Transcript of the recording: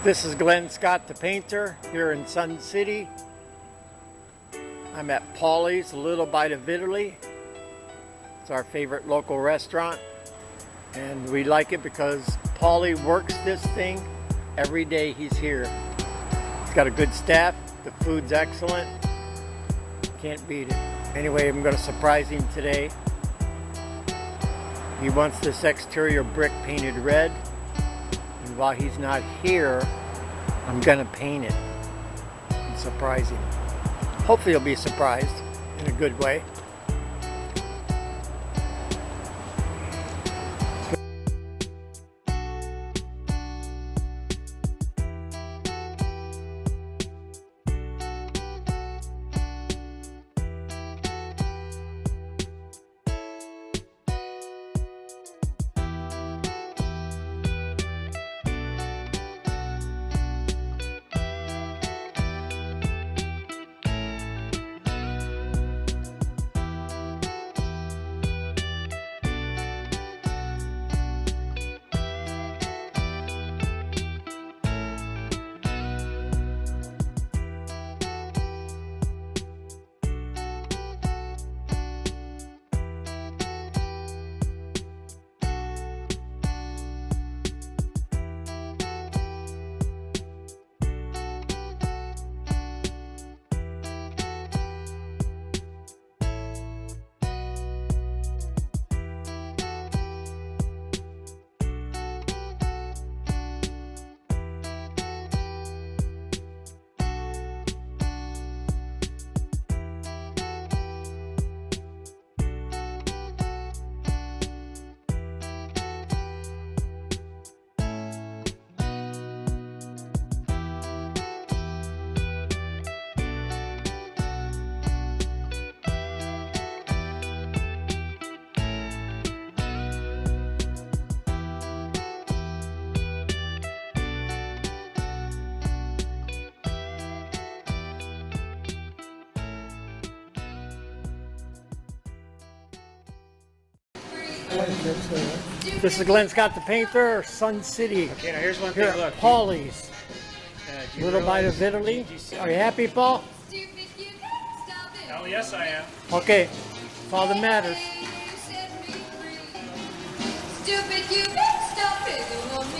This is Glenn Scott, the painter, here in Sun City. I'm at Paulie's, a little bite of Italy. It's our favorite local restaurant, and we like it because Paulie works this thing every day he's here. He's got a good staff, the food's excellent, can't beat it. Anyway, I'm going to surprise him today. He wants this exterior brick painted red, and while he's not here, I'm going to paint it and surprise him. Hopefully he'll be surprised in a good way. This is Glenn Scott, the painter, Sun City. Okay, now here's one Here thing. at Look, Paulie's, do you little bite of Italy. Are you happy, Paul? Oh, yes, I am. Okay, that's all that matters. Stupid, you